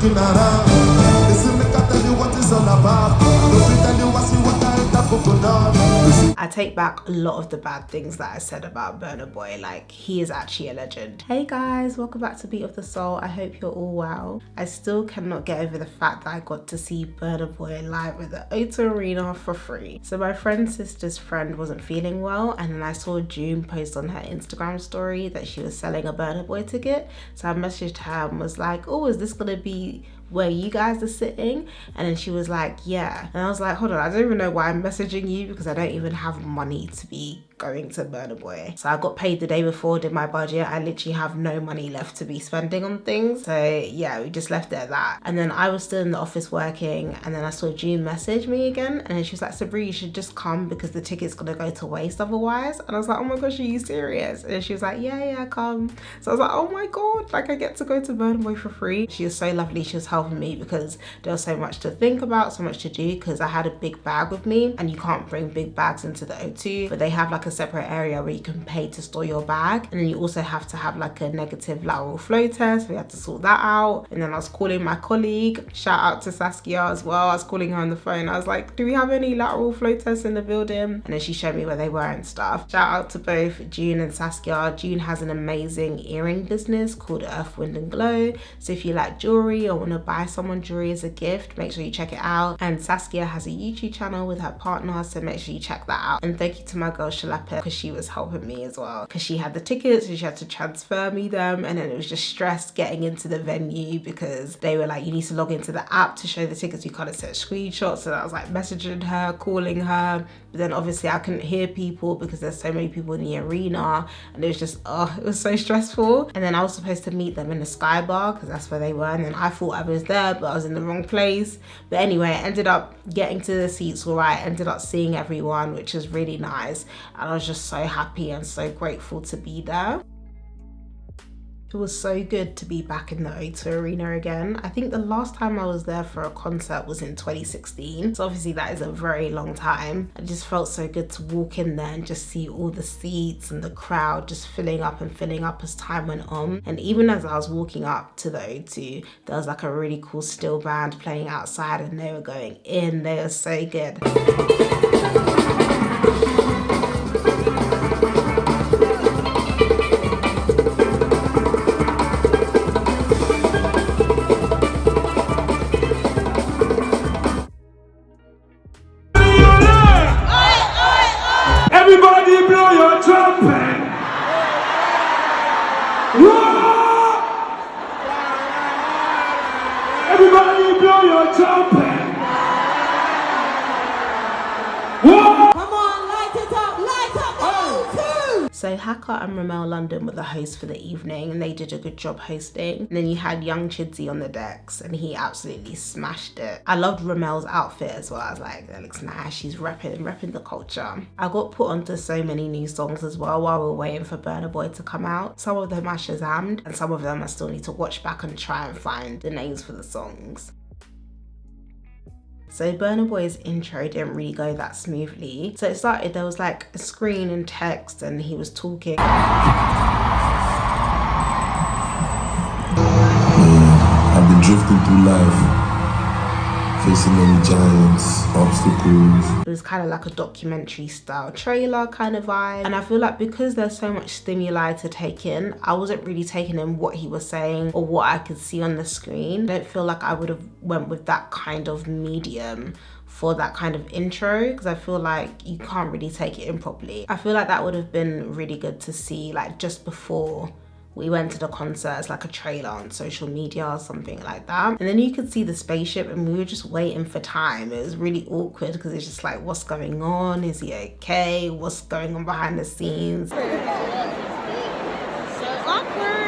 looking around. Listen, make I tell you what it's all about. Don't tell you what I take back a lot of the bad things that I said about Burna Boy. Like, he is actually a legend. Hey guys, welcome back to Beat of the Soul. I hope you're all well. I still cannot get over the fact that I got to see Burna Boy live at the O2 Arena for free. So my friend's sister's friend wasn't feeling well, and then I saw June post on her Instagram story that she was selling a Burna Boy ticket. So I messaged her and was like, oh, is this gonna be where you guys are sitting? And then she was like, yeah. And I was like, hold on, I don't even know why I'm messaging you, because I don't even have money to be going to Burna Boy. So I got paid the day before, did my budget. I literally have no money left to be spending on things. So yeah, we just left it at that. And then I was still in the office working, and then I saw June message me again, and then she was like, Sabri, you should just come because the ticket's gonna go to waste otherwise. And I was like, oh my gosh, are you serious? And then she was like, yeah, come. So I was like, oh my God, like I get to go to Burna Boy for free. She was so lovely. She was helping me because there was so much to think about, so much to do, because I had a big bag with me, and you can't bring big bags into the O2, but they have like a separate area where you can pay to store your bag, and then you also have to have like a negative lateral flow test. We had to sort that out. And then I was calling my colleague, shout out to Saskia as well. I was calling her on the phone. I was like, do we have any lateral flow tests in the building? And then she showed me where they were and stuff. Shout out to both June and Saskia. June has an amazing earring business called Earth, Wind and Glow. So if you like jewelry or want to buy someone jewelry as a gift, make sure you check it out. And Saskia has a YouTube channel with her partner, so make sure you check that out. And thank you to my girl Shalape, because she was helping me as well, because she had the tickets and she had to transfer me them, and then it was just stress getting into the venue because they were like, you need to log into the app to show the tickets, you can't set screenshots. So I was like messaging her, calling her, but then obviously I couldn't hear people because there's so many people in the arena, and it was just, oh, it was so stressful. And then I was supposed to meet them in the Sky Bar because that's where they were, and then I thought I was there but I was in the wrong place. But anyway, I ended up getting to the seats all right, ended up seeing everyone, which was really nice, and I was just so happy and so grateful to be there. It was so good to be back in the O2 Arena again. I think the last time I was there for a concert was in 2016. So obviously that is a very long time. It just felt so good to walk in there and just see all the seats and the crowd just filling up as time went on. And even as I was walking up to the O2, there was like a really cool still band playing outside, and they were going in. They were so good. Everybody blow your trumpet! Whoa! Everybody blow your trumpet! Whoa! Come on, light it up the O2! So Hacker and Rema London were the hosts for the evening, and they did a good job hosting. And then you had Young Chidsy on the decks, and he absolutely smashed it. I loved Remel's outfit as well. I was like, that looks nice. She's repping the culture. I got put onto so many new songs as well while we were waiting for Burna Boy to come out. Some of them I Shazammed, and some of them I still need to watch back and try and find the names for the songs. So Burna Boy's intro didn't really go that smoothly. So it started, there was like a screen and text, and he was talking. I've been drifting through life, facing many giants, obstacles. It was kind of like a documentary style trailer kind of vibe. And I feel like because there's so much stimuli to take in, I wasn't really taking in what he was saying or what I could see on the screen. I don't feel like I would have went with that kind of medium for that kind of intro, because I feel like you can't really take it in properly. I feel like that would have been really good to see like just before we went to the concert as like a trailer on social media or something like that. And then you could see the spaceship, and we were just waiting for time. It was really awkward because it's just like, what's going on? Is he okay? What's going on behind the scenes? So awkward.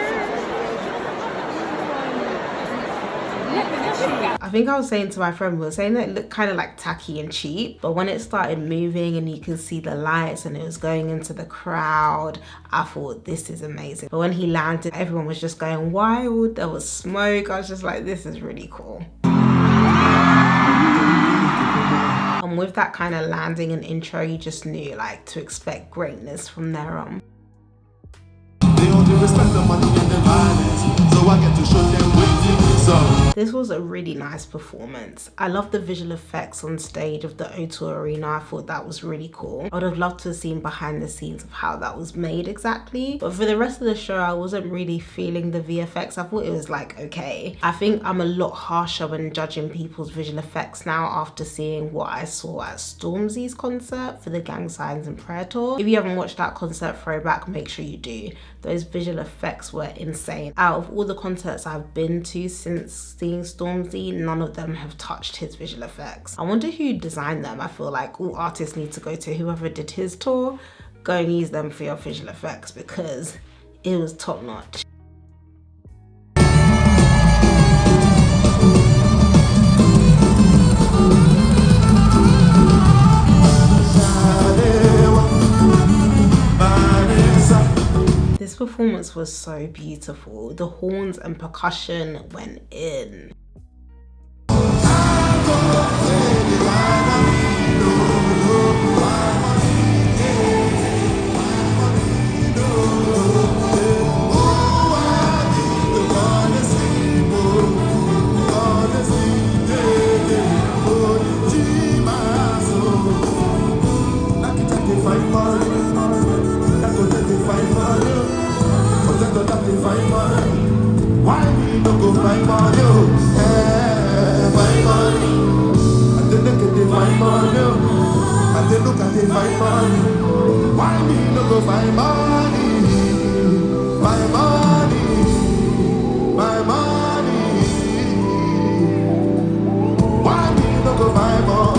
I think I was saying to my friend, we were saying that it looked kind of like tacky and cheap, but when it started moving and you could see the lights and it was going into the crowd, I thought, this is amazing. But when he landed, everyone was just going wild. There was smoke. I was just like, this is really cool. And with that kind of landing and intro, you just knew like to expect greatness from there on. They only respect the money and the violence, so I get to show them Wetin Dey Sup. This was a really nice performance. I love the visual effects on stage of the O2 Arena. I thought that was really cool. I would have loved to have seen behind the scenes of how that was made exactly. But for the rest of the show, I wasn't really feeling the VFX. I thought it was like, okay. I think I'm a lot harsher when judging people's visual effects now after seeing what I saw at Stormzy's concert for the Gang Signs and Prayer Tour. If you haven't watched that concert throwback, make sure you do. Those visual effects were insane. Out of all the concerts I've been to since seeing Stormzy, none of them have touched his visual effects. I wonder who designed them. I feel like all artists need to go to whoever did his tour, go and use them for your visual effects because it was top notch. This performance was so beautiful. The horns and percussion went in. Why we don't go find money? Find money. And they look at the find money. And they look at the find money. Why we don't go find money? My money. My money. Why we don't go find money?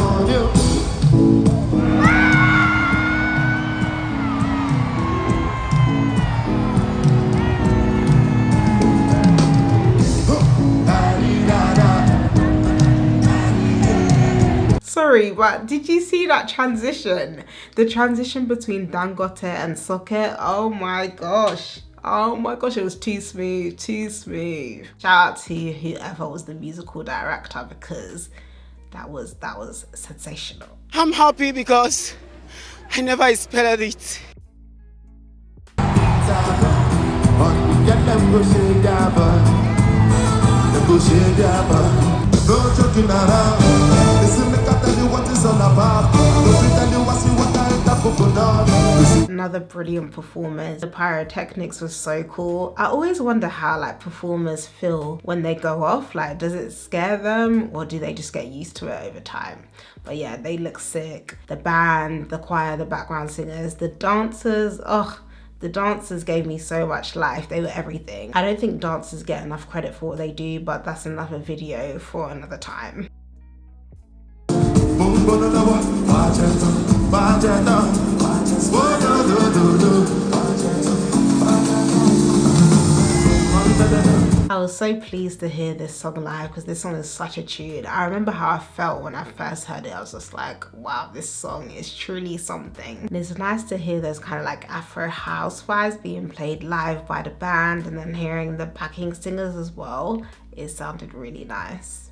Sorry, but did you see that transition? The transition between Dangote and Soke? Oh my gosh. Oh my gosh, it was too smooth, too smooth. Shout out to whoever was the musical director because that was sensational. I'm happy because I never expected it. No joking around. Listen, make I tell you what it's all about. Don't tell you what I Another brilliant performance. The pyrotechnics was so cool. I always wonder how like performers feel when they go off. Like, does it scare them or do they just get used to it over time? But yeah, they look sick. The band, the choir, the background singers, the dancers, the dancers gave me so much life. They were everything. I don't think dancers get enough credit for what they do, but that's another video for another time. I was so pleased to hear this song live because this song is such a tune. I remember how I felt when I first heard it. I was just like, wow, this song is truly something. And it's nice to hear those kind of like Afro house vibes being played live by the band and then hearing the backing singers as well. It sounded really nice.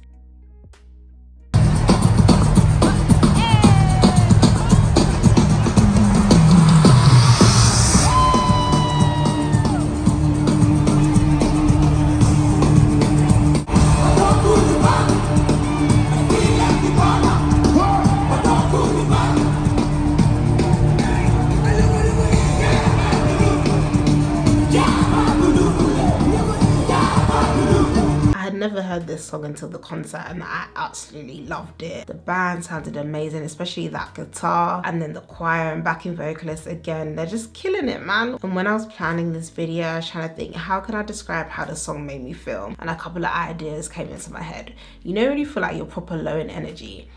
Never heard this song until the concert and I absolutely loved it. The band sounded amazing, especially that guitar, and then the choir and backing vocalists again, they're just killing it, man. And when I was planning this video, I was trying to think, how can I describe how the song made me feel? And a couple of ideas came into my head. You know when you feel like you're proper low in energy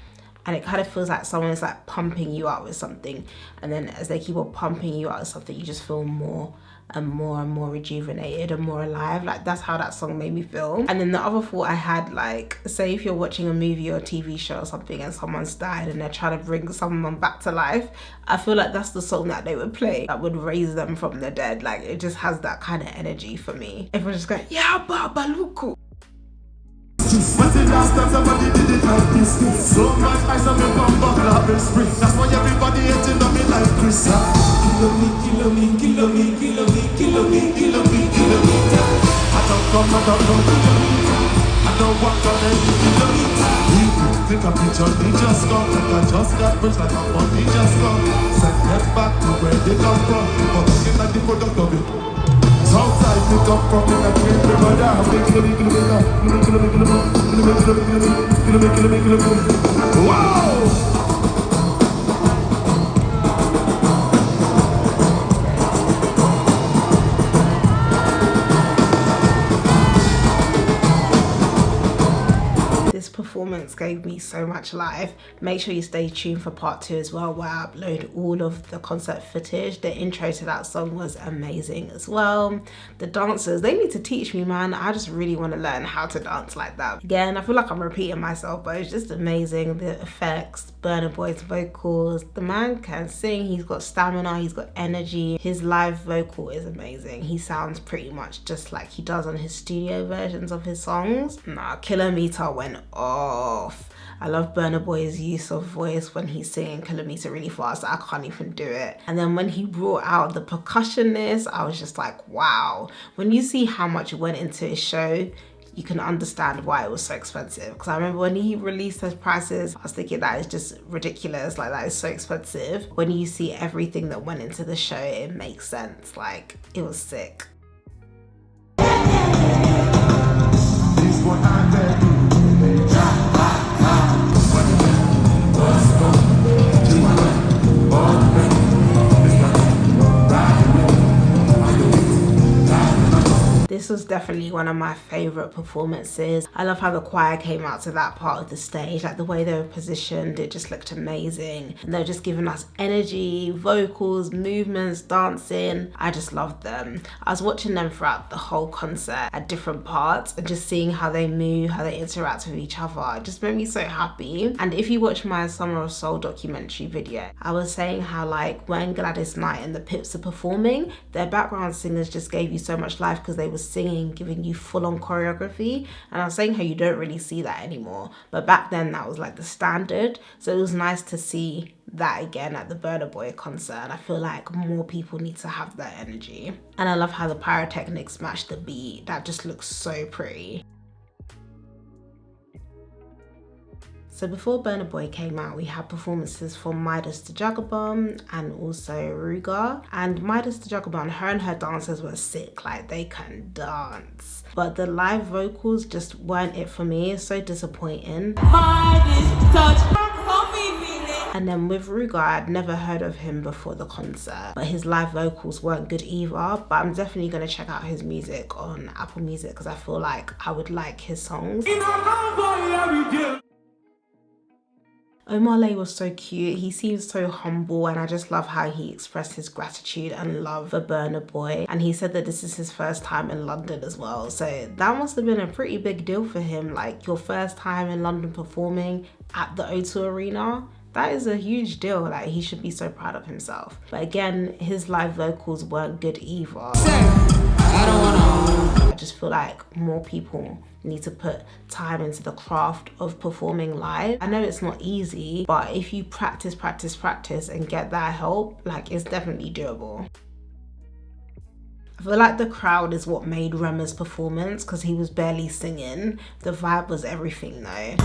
and it kind of feels like someone is like pumping you out with something, and then as they keep on pumping you out with something, you just feel more and more rejuvenated and more alive. Like, that's how that song made me feel. And then the other thought I had, like, say if you're watching a movie or a TV show or something and someone's died and they're trying to bring someone back to life, I feel like that's the song that they would play that would raise them from the dead. Like, it just has that kind of energy for me. Everyone's just going, Yaba, Buluku. When's the last time somebody did it like this? So much ice on me bumper club in spring. That's why everybody hating on me like Chris. Kilometre. I don't come. know what gonna take a picture, they just come. Like I just got rich like I'm on, they just come. Send them back to where they come from. But looking at the product of it. Southside they come from, in a great river down. Wow! Performance gave me so much life. Make sure you stay tuned for part 2 as well, where I upload all of the concert footage. The intro to that song was amazing as well. The dancers, they need to teach me, man. I just really want to learn how to dance like that. Again, I feel like I'm repeating myself, but it's just amazing. The effects, Burna Boy's vocals, the man can sing, he's got stamina, he's got energy. His live vocal is amazing. He sounds pretty much just like he does on his studio versions of his songs. Nah, Kilometre went off. I love Burna Boy's use of voice when he's singing Kilometre really fast. I can't even do it. And then when he brought out the percussionist, I was just like, wow. When you see how much went into his show, you can understand why it was so expensive. Because I remember when he released those prices, I was thinking that is just ridiculous. Like, that is so expensive. When you see everything that went into the show, it makes sense. Like, it was sick. This one I tell you. This was definitely one of my favorite performances. I love how the choir came out to that part of the stage, like the way they were positioned, it just looked amazing. And they were just giving us energy, vocals, movements, dancing. I just loved them. I was watching them throughout the whole concert at different parts and just seeing how they move, how they interact with each other. It just made me so happy. And if you watch my Summer of Soul documentary video, I was saying how like when Gladys Knight and the Pips are performing, their background singers just gave you so much life because they were singing, giving you full-on choreography. And I was saying how you don't really see that anymore, but back then that was like the standard. So it was nice to see that again at the Burna Boy concert. I feel like more people need to have that energy. And I love how the pyrotechnics match the beat. That just looks so pretty. So before Burna Boy came out, we had performances from Midas to Jagaban and also Ruga. And Midas to Jagaban, her and her dancers were sick, like they can dance. But the live vocals just weren't it for me. It's so disappointing. And then with Ruga, I'd never heard of him before the concert, but his live vocals weren't good either. But I'm definitely gonna check out his music on Apple Music because I feel like I would like his songs. Omah Lay was so cute. He seems so humble and I just love how he expressed his gratitude and love for Burna Boy. And he said that this is his first time in London as well. So that must have been a pretty big deal for him. Like your first time in London performing at the O2 Arena. That is a huge deal. Like he should be so proud of himself. But again, his live vocals weren't good either. I just feel like more people need to put time into the craft of performing live. I know it's not easy, but if you practice and get that help, like it's definitely doable. I feel like the crowd is what made Rema's performance because he was barely singing. The vibe was everything though.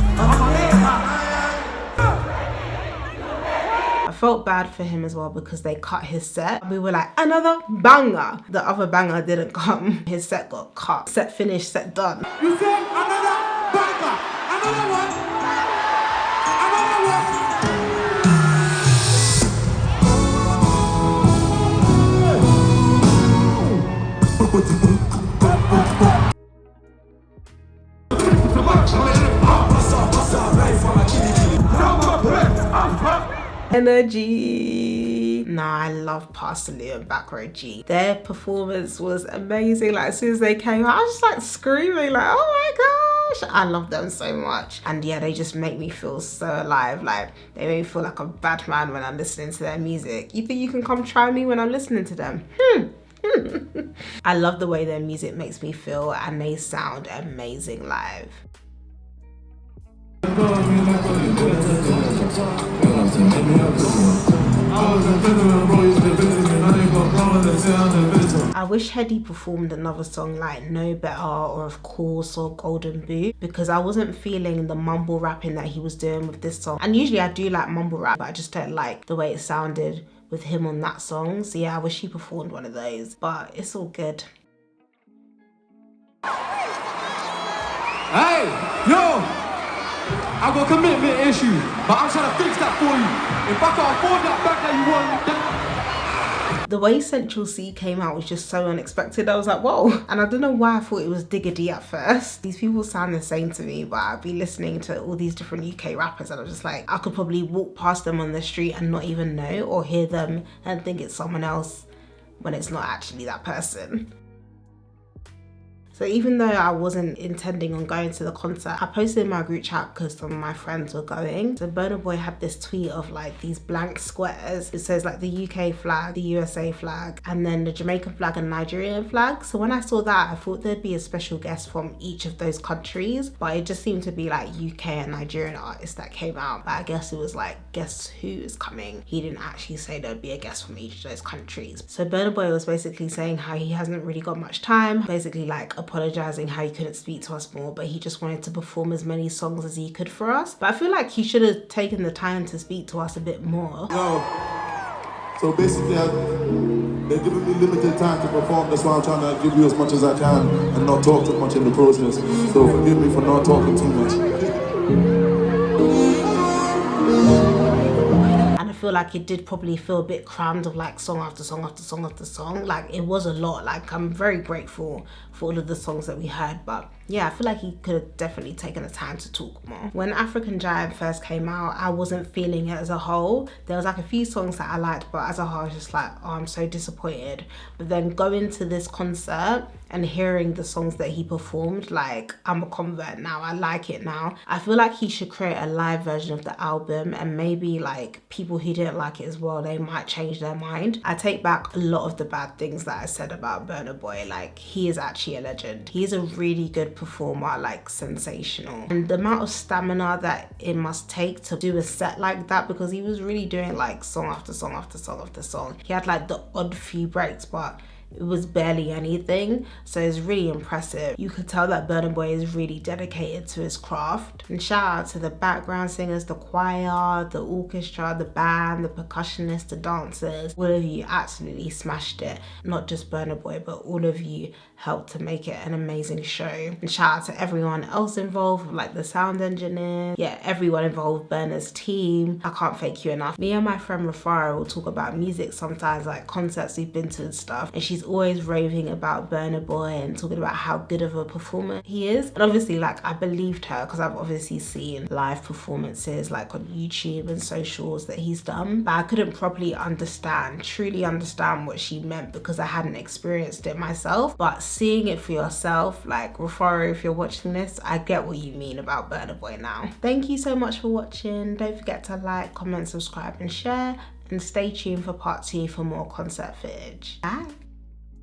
I felt bad for him as well because they cut his set. We were like, another banger. The other banger didn't come. His set got cut. Set finished, set done. You said another banger, another one, Energy. Nah, I love Salieu Backroad Gee. Their performance was amazing. Like as soon as they came out, I was just like screaming like, oh my gosh. I love them so much. And yeah, they just make me feel so alive. Like they make me feel like a bad man when I'm listening to their music. You think you can come try me when I'm listening to them? I love the way their music makes me feel and they sound amazing live. I wish Headie performed another song like No Better or Of Course or Golden Boot, because I wasn't feeling the mumble rapping that he was doing with this song. And usually I do like mumble rap, but I just don't like the way it sounded with him on that song. So yeah, I wish he performed one of those, but it's all good. Hey, yo, I got a commitment issue, but I'm trying to fix that for you. If I can't afford that back that you want, then... The way Central C came out was just so unexpected. I was like, whoa. And I don't know why I thought it was Diggity at first. These people sound the same to me, but I'd be listening to all these different UK rappers and I was just like, I could probably walk past them on the street and not even know, or hear them and think it's someone else when it's not actually that person. So even though I wasn't intending on going to the concert, I posted in my group chat because some of my friends were going. So Burna Boy had this tweet of like these blank squares. It says like the UK flag, the USA flag, and then the Jamaican flag and Nigerian flag. So when I saw that, I thought there'd be a special guest from each of those countries, but it just seemed to be like UK and Nigerian artists that came out. But I guess it was like, guess who is coming? He didn't actually say there'd be a guest from each of those countries. So Burna Boy was basically saying how he hasn't really got much time, basically like apologizing how he couldn't speak to us more, but he just wanted to perform as many songs as he could for us. But I feel like he should have taken the time to speak to us a bit more. Yo, so basically they're giving me limited time to perform. That's why I'm trying to give you as much as I can and not talk too much in the process. So forgive me for not talking too much. I feel like it did probably feel a bit crammed of like song after song after song after song. Like it was a lot. Like I'm very grateful for all of the songs that we heard, but yeah, I feel like he could have definitely taken the time to talk more. When African Giant first came out, I wasn't feeling it as a whole. There was like a few songs that I liked, but as a whole I was just like, oh, I'm so disappointed. But then going to this concert and hearing the songs that he performed, like I'm a convert now. I like it now. I feel like he should create a live version of the album, and maybe like people who didn't like it as well, they might change their mind. I take back a lot of the bad things that I said about Burna Boy. Like he is actually a legend. He's a really good performer, like sensational. And the amount of stamina that it must take to do a set like that, because he was really doing like song after song after song after song. He had like the odd few breaks, but it was barely anything, so it's really impressive. You could tell that Burna Boy is really dedicated to his craft. And shout out to the background singers, the choir, the orchestra, the band, the percussionists, the dancers. All of you absolutely smashed it. Not just Burna Boy, but all of you helped to make it an amazing show. And shout out to everyone else involved, like the sound engineer, yeah, everyone involved, Burna's team. I can't thank you enough. Me and my friend Rafara will talk about music sometimes, like concerts we've been to and stuff, and she's always raving about Burna Boy and talking about how good of a performer he is. And obviously like I believed her because I've obviously seen live performances like on YouTube and socials that he's done, but I couldn't properly truly understand what she meant because I hadn't experienced it myself. But seeing it for yourself, like Rafaro, if you're watching this, I get what you mean about Burna Boy now. Thank you so much for watching. Don't forget to like, comment, subscribe and share, and stay tuned for part 2 for more concert footage. Bye.